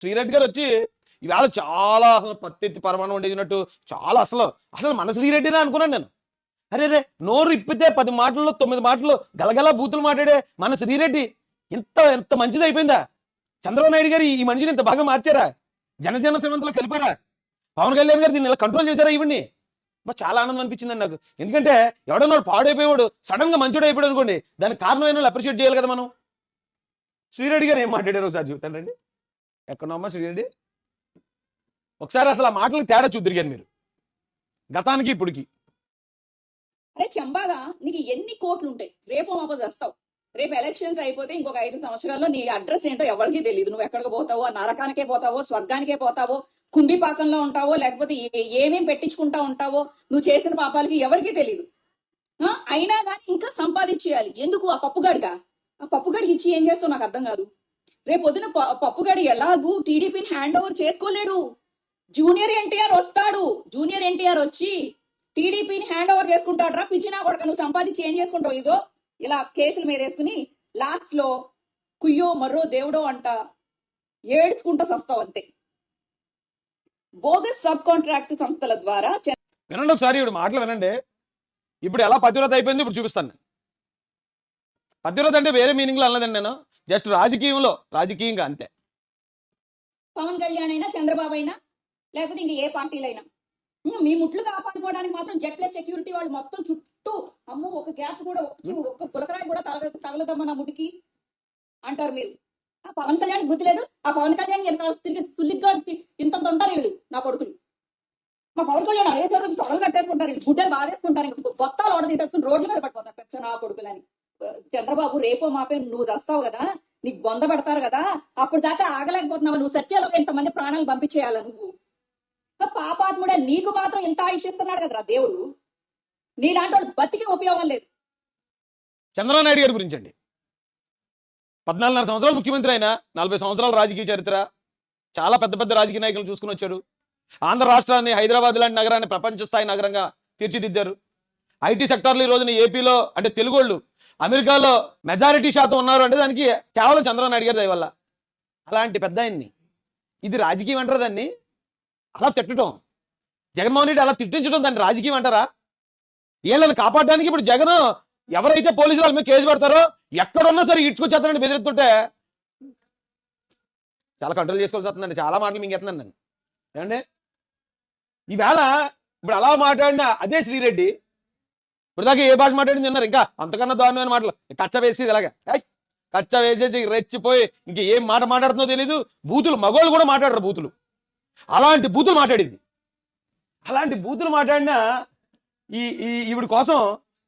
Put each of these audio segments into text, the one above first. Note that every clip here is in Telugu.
శ్రీరెడ్డి గారు వచ్చి ఈవేళ చాలా అసలు పత్తి పరమాణం వండేసినట్టు చాలా అసలు అసలు మన శ్రీరెడ్డినే అనుకున్నాను నేను. అరే రే నోరు ఇప్పితే 10 మాటల్లో 9 మాటలు గలగల బూతులు మాట్లాడే మన శ్రీరెడ్డి ఎంత మంచిది అయిపోయిందా? చంద్రబాబు నాయుడు గారు ఈ మనిషిని ఇంత బాగా మార్చారా? జనజన శ్రీమంతులు కలిపారా? పవన్ కళ్యాణ్ గారు దీన్ని ఇలా కంట్రోల్ చేశారా? ఇవన్నీ చాలా ఆనందం అనిపించిందండి నాకు. ఎందుకంటే ఎవడన్నాడు పాడైపోయాడు సడన్ గా మంచోడు అయిపోయాడు అనుకోండి, దానికి కారణమైన వాళ్ళు అప్రిషియేట్ చేయాలి కదా మనం. శ్రీరెడ్డి గారు ఏం మాట్లాడారు ఒకసారి చూస్తానండి. ఎక్కడమ్మా శ్రీరెడ్డి? ఒకసారి అసలు ఆ మాటలకు తేడా చూద్దరిగాను మీరు గతానికి ఇప్పటికి. అరే చంబాగా నీకు ఎన్ని కోట్లు ఉంటాయి, రేపు మాపో చేస్తావు. రేపు ఎలక్షన్స్ అయిపోతే ఇంకొక 5 సంవత్సరాల్లో నీ అడ్రస్ ఏంటో ఎవరికి తెలియదు. నువ్వు ఎక్కడికి పోతావో, నరకానికే పోతావో, స్వర్గానికే పోతావో, కుంభిపాకంలో ఉంటావో, లేకపోతే ఏమేం పెట్టించుకుంటా ఉంటావో, నువ్వు చేసిన పాపాలకి ఎవరికి తెలియదు. అయినా కానీ ఇంకా సంపాదించేయాలి. ఎందుకు? ఆ పప్పుగాడిగా, ఆ పప్పుగాడికి ఇచ్చి ఏం చేస్తావు నాకు అర్థం కాదు. రేపు పొద్దున పప్పుగాడి ఎలాగూ టీడీపీని హ్యాండ్ ఓవర్ చేసుకోలేడు. జూనియర్ ఎన్టీఆర్ వస్తాడు. జూనియర్ ఎన్టీఆర్ వచ్చి టీడీపీని హ్యాండ్ ఓవర్ చేసుకుంటాడు. రా పిచ్చినా కొడక, నువ్వు సంపాదించి ఏం చేసుకుంటావు? ఇదో ఇలా కేసుల మీద వేసుకుని లాస్ట్ లో కుయ్యో మర్రో దేవుడో అంట ఏడ్చుకుంటా సస్తావు అంతే. బోగస్ సబ్ కాంట్రాక్ట్ సంస్థల ద్వారా వినండి ఒకసారి ఇప్పుడు మాటలు వినండి. ఇప్పుడు ఎలా పతివ్రత అయిపోయింది ఇప్పుడు చూపిస్తాను. పతివ్రత అంటే వేరే మీనింగ్ లో అన్నదండి, నేను జస్ట్ రాజకీయంగా అంతే. పవన్ కళ్యాణ్ అయినా, చంద్రబాబు అయినా, లేకపోతే ఇంక ఏ పార్టీలైనా మీ ముట్లు కాపాడుకోవడానికి మాత్రం జెట్లెస్ సెక్యూరిటీ వాళ్ళు మొత్తం చుట్టూ అమ్మో ఒక గ్యాప్ కూడా ఒక్క గులకరాయి కూడా తగలదమ్మా నా ముడికి అంటారు మీరు. ఆ పవన్ కళ్యాణ్ బుద్ధి లేదు. ఆ పవన్ కళ్యాణ్ తిరిగి సుల్లిగ్గా ఇంత ఉంటారు వీళ్ళు నా కొడుకులు. మా పవన్ కళ్యాణ్ అరేసారు తొడలు కట్టేసుకుంటారు, వీళ్ళు గుడ్డలు బాధేసుకుంటారు, గొత్తాలు ఆర్డర్ తీసేసుకుని రోడ్ల మీద పడిపోతారు పెచ్చ నా కొడుకులని. చంద్రబాబు రేపో మాపే నువ్వు చేస్తావు కదా, నీకు బొంద పెడతారు కదా, అప్పుడు దాకా ఆగలేకపోతున్నావు. నువ్వు సత్యాలో ఎంతమంది ప్రాణాలు పంపించేయాల నువ్వు? పాపాత్ముడే, నీకు మాత్రం ఇంత ఆయుషిస్తున్నాడు కదరా దేవుడు. నీలాంటి వాళ్ళు బతికే ఉపయోగం లేదు. చంద్రబాబు నాయుడు గారి గురించి అండి, 14.5 సంవత్సరాలు ముఖ్యమంత్రి అయినా 40 సంవత్సరాల రాజకీయ చరిత్ర, చాలా పెద్ద రాజకీయ నాయకులు చూసుకుని వచ్చాడు. ఆంధ్ర రాష్ట్రాన్ని, హైదరాబాద్ లాంటి నగరాన్ని ప్రపంచ స్థాయి నగరంగా తీర్చిదిద్దారు. ఐటీ సెక్టార్లో ఈ రోజున ఏపీలో అంటే తెలుగోళ్ళు అమెరికాలో మెజారిటీ శాతం ఉన్నారు అంటే దానికి కేవలం చంద్రబాబు నాయుడు గారి దయ వల్ల. అలాంటి పెద్ద ఆయన్ని ఇది రాజకీయం అంటారు దాన్ని? అలా తిట్టడం, జగన్మోహన్ రెడ్డి అలా తిట్టించడం దాన్ని రాజకీయం అంటారా? వీళ్ళని కాపాడడానికి ఇప్పుడు జగన్ ఎవరైతే పోలీసులు వాళ్ళ మీద కేసు పెడతారో ఎక్కడున్నా సరే ఇడ్చుకొచ్చేస్తానండి బెదిరిస్తుంటే చాలా కంట్రోల్ చేసుకోవాల్సి వస్తుందండి. చాలా మాటలు మీకు ఎత్తున్నాను నేను. ఏమండి ఈవేళ ఇప్పుడు అలా మాట్లాడిన అదే శ్రీరెడ్డి ఇప్పుడు దాకా ఏ భాష మాట్లాడింది అన్నారు, ఇంకా అంతకన్నా దారుణమైన మాటలు కచ్చ వేసి ఇలాగా కచ్చ వేసేసి రెచ్చిపోయి ఇంక ఏం మాట మాట్లాడుతుందో తెలీదు. బూతులు మగోళ్ళు కూడా మాట్లాడరు బూతులు. అలాంటి బూతులు మాట్లాడింది. అలాంటి బూతులు మాట్లాడినా ఈవిడ కోసం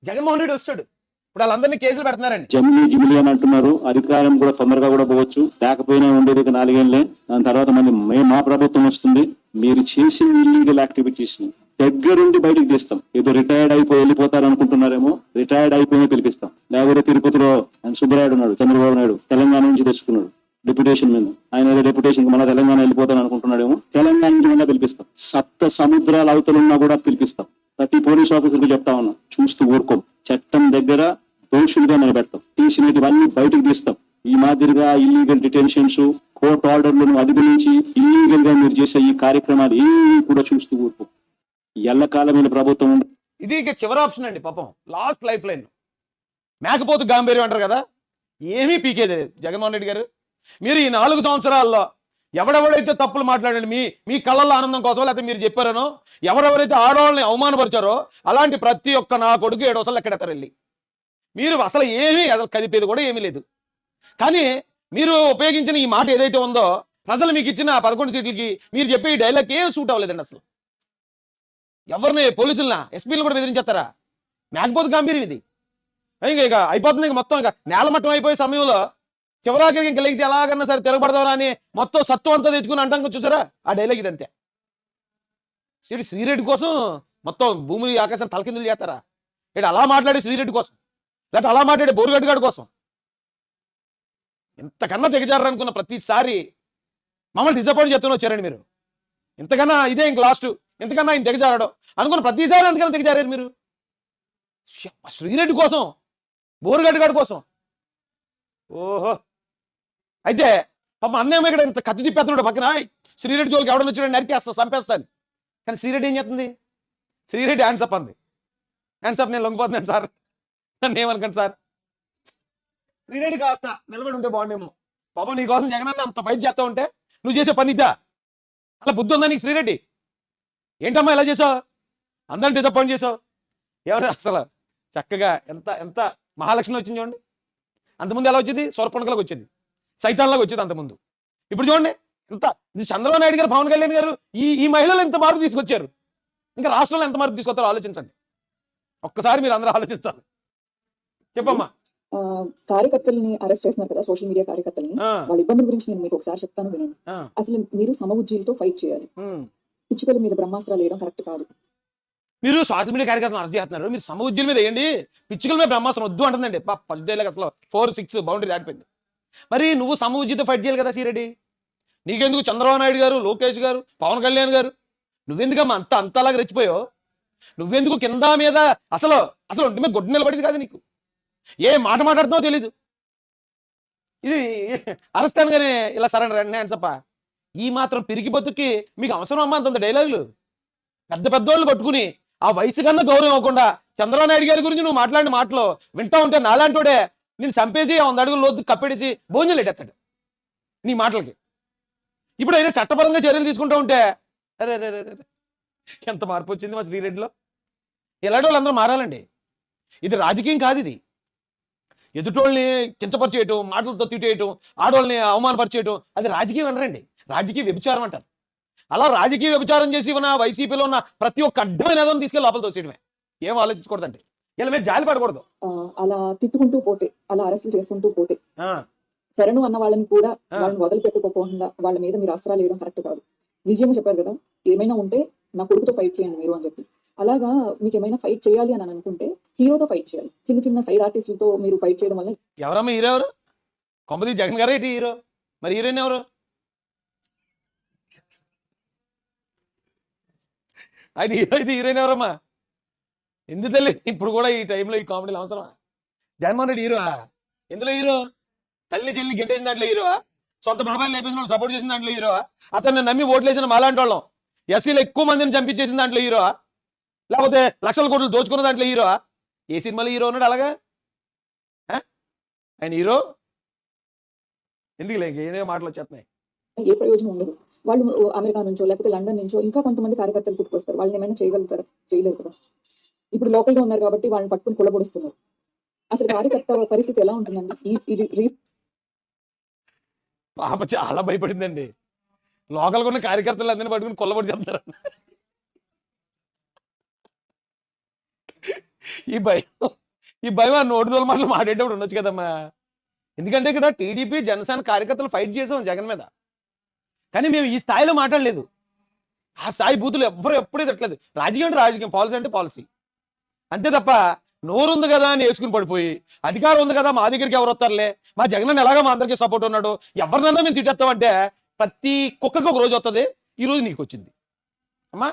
జగన్మోహన్ రెడ్డి వస్తాడు. ఇప్పుడు వాళ్ళందరినీ కేసులు పెడుతున్నారండి. జమిలీ అని అంటున్నారు. అధికారం కూడా తొందరగా కూడా పోవచ్చు, లేకపోయినా ఉండేది 4 ఏళ్లే. దాని తర్వాత మళ్ళీ మా ప్రభుత్వం వస్తుంది. మీరు చేసిన ఇల్లీగల్ యాక్టివిటీస్ ని దగ్గరుండి బయటకు తీస్తాం. ఏదో రిటైర్డ్ అయిపోయి వెళ్ళిపోతారు అనుకుంటున్నారేమో, రిటైర్డ్ అయిపోయినా పిలిపిస్తాం. లేకపోతే తిరుపతిలో ఆయన సుబ్బరాయుడు ఉన్నాడు, చంద్రబాబు నాయుడు తెలంగాణ నుంచి తెచ్చుకున్నాడు డిప్యుటేషన్ మీద. ఆయన ఏదో డెప్యుటేషన్ మన తెలంగాణ వెళ్ళిపోతాను అనుకుంటున్నాడేమో, తెలంగాణ నుంచి కూడా పిలిపిస్తాం. 7 సముద్రాల అవతలున్నా కూడా పిలిపిస్తాం. ప్రతి పోలీస్ ఆఫీసర్కి చెప్తా ఉన్నాం, చూస్తూ ఊరుకోం. చట్టం దగ్గర దోషులుగా నిలబెడతాం. తీసినటువన్నీ బయటకు తీస్తాం. ఈ మాదిరిగా ఇల్లీగల్ డిటెన్షన్స్, కోర్టు ఆర్డర్లను అధిగమించి ఇల్లీగల్ గా మీరు చేసే ఈ కార్యక్రమాలు ఏమీ కూడా చూస్తూ ఊరుకోం. ఎల్లకాలమైన ప్రభుత్వం. ఇది ఇక చివరి ఆప్షన్ అండి. పాపం లాస్ట్ లైఫ్ లైన్. మేకపోతు గాంభీర్యం అంటారు కదా, ఏమీ పీకేది జగన్మోహన్ రెడ్డి గారు. మీరు ఈ 4 సంవత్సరాల్లో ఎవడెవడైతే తప్పులు మాట్లాడండి మీ కళ్ళల్లో ఆనందం కోసం లేకపోతే మీరు చెప్పారనో, ఎవరెవరైతే ఆడవాళ్ళని అవమానపరిచారో అలాంటి ప్రతి ఒక్క నా కొడుకు 7 వసలు ఎక్కడెత్తారు వెళ్ళి. మీరు అసలు కదిపేది కూడా ఏమీ లేదు. కానీ మీరు ఉపయోగించిన ఈ మాట ఏదైతే ఉందో, ప్రజలు మీకు ఇచ్చిన 11 సీట్లకి మీరు చెప్పే ఈ డైలాగ్ ఏం సూట్ అవ్వలేదండి. అసలు ఎవరిని పోలీసులనా, ఎస్పీలు కూడా బెదిరించేస్తారా? మేకపోతు గాంభీర్యం ఇది. ఇక అయిపోతుంది. ఇక మొత్తం ఇక నేలమట్టం అయిపోయే సమయంలో చివరాకి ఇంక లేచి ఎలాగన్నా సరే తిరగబడదారా అని మొత్తం సత్వం అంతా తెచ్చుకుని అంటాం చూసారా, ఆ డైలాగ్ ఇదంతే. శ్రీరెడ్డి కోసం మొత్తం భూమిని ఆకాశం తలకిందులు చేస్తారా? ఇటు అలా మాట్లాడే శ్రీరెడ్డి కోసం, లేకపోతే అలా మాట్లాడే బోరుగడ్డ గాడి కోసం ఇంతకన్నా దిగజారనుకున్న ప్రతిసారి మమ్మల్ని డిసప్పాయింట్ చేస్తూనే వచ్చారండి మీరు. ఇంతకన్నా ఇదే ఇంక లాస్ట్, ఇంతకన్నా ఆయన దిగజారాడు అనుకున్న ప్రతిసారి అంతకన్నా దిగజారారు మీరు. శ్రీరెడ్డి కోసం, బోరుగడ్డ గాడి కోసం. ఓహో. అయితే పాపం అన్నేమో ఇక్కడ ఇంత కత్తి తిప్పేస్తున్నాడు పక్కన శ్రీరెడ్డి జోలికి ఎవడని వచ్చాడు నరికేస్తా చంపేస్తాను. కానీ శ్రీరెడ్డి ఏం చేస్తుంది? శ్రీరెడ్డి హ్యాండ్సప్ అంది. హ్యాండ్సప్ నేను లొంగిపోతున్నాను సార్, నన్ను ఏమనుకోండి సార్. శ్రీరెడ్డి కాస్త నిలబడి ఉంటే బాగుండేమో. పాపం నీ కోసం జగనన్న అంత ఫైట్ చేస్తా ఉంటే నువ్వు చేసే పని ఇద్దా? అలా బుద్ధి ఉందా నీకు శ్రీరెడ్డి? ఏంటమ్మా ఇలా చేసావు? అందరిని డిసప్పాయింట్ చేసావు. ఎవరు అసలు చక్కగా ఎంత ఎంత మహాలక్ష్మి వచ్చింది చూడండి. అంతకుముందు ఎలా వచ్చేది? స్వర్పణకలకు వచ్చేది, సైతాన్లాగా వచ్చేది అంతకుముందు. ఇప్పుడు చూడండి ఎంత. ఇది చంద్రబాబు నాయుడు గారు, పవన్ కళ్యాణ్ గారు ఈ మహిళలు ఎంత మార్పు తీసుకొచ్చారు. ఇంకా రాష్ట్రంలో ఎంత మార్పు తీసుకొస్తారో ఆలోచించండి. ఒక్కసారి మీరు అందరూ ఆలోచించాలి. చెప్పమ్మా. కార్యకర్తల్ని అరెస్ట్ చేస్తున్నారు కదా, సోషల్ మీడియా కార్యకర్తల్ని. వాళ్ళ ఇబ్బందుల గురించి నేను మీకు ఒకసారి చెప్తాను వినండి. అసలు మీరు సమఉజ్జీలతో ఫైట్ చేయాలి. పిచ్చుకల మీద బ్రహ్మాస్త్రాలు వేయడం కరెక్ట్ కాదు. మీరు సోషల్ మీడియా కార్యకర్తలు అరెస్ట్ చేస్తున్నారు, మీరు సమఉజ్జీల మీద వేయండి, పిచ్చుకల మీద బ్రహ్మాస్త్రం వద్దు అంటుందండి. ఫస్ట్ డేలకు అసలు 4-6 బౌండరీ దాటిపోయింది. మరి నువ్వు సమఉజ్జీతో ఫైట్ చేయాలి కదా శ్రీరెడ్డి. నీకెందుకు చంద్రబాబు నాయుడు గారు, లోకేష్ గారు, పవన్ కళ్యాణ్ గారు, నువ్వెందుకమ్మా అంతలాగా రెచ్చిపోయావు? నువ్వెందుకు కింద మీద అసలు అసలు ఒంటి మీద గొడ్డు నిలబడింది కాదు నీకు. ఏ మాట మాట్లాడుతున్నావో తెలీదు. ఇది అరెస్ట్ అనగానే ఇలా సరెండర్ అండి హ్యాండ్సప్ప. ఈ మాత్రం పిరికి బతుక్కి మీకు అవసరం అమ్మా అంత డైలాగులు? పెద్ద పెద్దోళ్ళు పట్టుకుని ఆ వయసు కన్నా గౌరవం అవ్వకుండా చంద్రబాబు నాయుడు గారి గురించి నువ్వు మాట్లాడిన మాటలు వింటా ఉంటే నాలాంటోడే నేను చంపేసి 100 అడుగులు లోతు కప్పెడేసి భోజనం లేటెత్తాడు నీ మాటలకి. ఇప్పుడు అయినా చట్టపరంగా చర్యలు తీసుకుంటూ ఉంటే అరే అరే అరే ఎంత మార్పు వచ్చింది మా శ్రీరెడ్డిలో. ఇలాంటి వాళ్ళందరూ మారాలండి. ఇది రాజకీయం కాదు, ఇది ఎదుటోళ్ళని కించపరిచేయటం, మాటలతో తిట్టేయటం, ఆడవాళ్ళని అవమానపరిచేయటం అది రాజకీయం అనరండి, రాజకీయ వ్యభిచారం అంటారు. అలా రాజకీయ వ్యభిచారం చేసి ఉన్న వైసీపీలో ఉన్న ప్రతి ఒక్క అడ్డమైన ఏదైనా తీసుకెళ్ళి లోపల తోసేయడమే. ఏం ఆలోచించకూడదండి, వీళ్ళ మీద జాలి పడకూడదు. అలా తిట్టుకుంటూ పోతే, అలా అరెస్టులు చేసుకుంటూ పోతే, శరణు అన్న వాళ్ళని కూడా వాళ్ళని వదిలిపెట్టుకోకుండా వాళ్ళ మీద మీరు అస్త్రాలు వేయడం కరెక్ట్ కాదు. విజయం చెప్పారు కదా, ఏమైనా ఉంటే నా కొడుకుతో ఫైట్ చేయండి మీరు అని చెప్పి. అలాగా మీకు ఏమైనా ఫైట్ చేయాలి అని అనుకుంటే హీరోతో ఫైట్ చేయాలి. చిన్న చిన్న సైడ్ ఆర్టిస్టులతో మీరు ఫైట్ చేయడం వల్ల. ఎవరమ్మా హీరో? ఎవరు? కొంపది జగన్ గారు ఏంటి హీరో? మరి హీరోయిన్ ఎవరు? ఆయన హీరో అయితే హీరోయిన్ ఎవరమ్మా? ఎందుకు తెలియదు ఇప్పుడు కూడా ఈ టైంలో ఈ కామెడీలు అవసరమా? జగన్మోహన్ రెడ్డి హీరో? ఎందులో హీరో? తల్లి చెల్లి గెట్టేసిన దాంట్లో హీరో? సొంత బాబాయిని లేపేసిన సపోర్ట్ చేసిన దాంట్లో హీరో? అతన్ని నమ్మి ఓట్లు వేసిన మాలాంటి వాళ్ళం ఎస్సీలో ఎక్కువ మందిని చంపించేసిన దాంట్లో హీరో? లేకపోతే లక్షల కోట్లు దోచుకున్న దాంట్లో హీరో? ఏ సినిమాలో హీరో ఉన్నాడు అలాగా? ఆయన హీరో ఎందుకు లేక ఏదో మాటలు వచ్చేస్తున్నాయి. ఏ ప్రయోజనం ఉండదు. వాళ్ళు అమెరికా నుంచో లేకపోతే లండన్ నుంచో ఇంకా కొంతమంది కార్యకర్తలు పుట్టుకొస్తారు. వాళ్ళని ఏమైనా చేయగలుగుతారా? చేయలేరు కదా. ఇప్పుడు లోకల్ గా ఉన్నారు కాబట్టి వాళ్ళని పట్టుకుని కొలబొడుస్తున్నారు. అసలు కార్యకర్త పరిస్థితి ఎలా ఉంటుందండి? పాప చాలా భయపడిందండి. లోకల్గా ఉన్న కార్యకర్తలు అందరినీ పట్టుకుని కొల్లబడి చెప్తారు. ఈ భయం ఆ నోటి దోల మాటలు మాట్లాడేటప్పుడు ఉండొచ్చు కదమ్మా. ఎందుకంటే ఇక్కడ టీడీపీ జనసేన కార్యకర్తలు ఫైట్ చేసాం జగన్ మీద, కానీ మేము ఈ స్థాయిలో మాట్లాడలేదు. ఆ స్థాయి బూతులు ఎవ్వరు ఎప్పుడూ తిట్టలేదు. రాజకీయం అంటే రాజకీయం, పాలసీ అంటే పాలసీ, అంతే తప్ప నోరుంది కదా అని వేసుకుని పడిపోయి అధికారం ఉంది కదా మా దగ్గరికి ఎవరు వస్తారులే, మా జగన్ ఎలాగా మా అందరికీ సపోర్ట్ ఉన్నాడు, ఎవరినన్నా మేము తిట్టేస్తామంటే ప్రతి కుక్కకి ఒక రోజు వస్తుంది. ఈ రోజు నీకు వచ్చింది అమ్మా.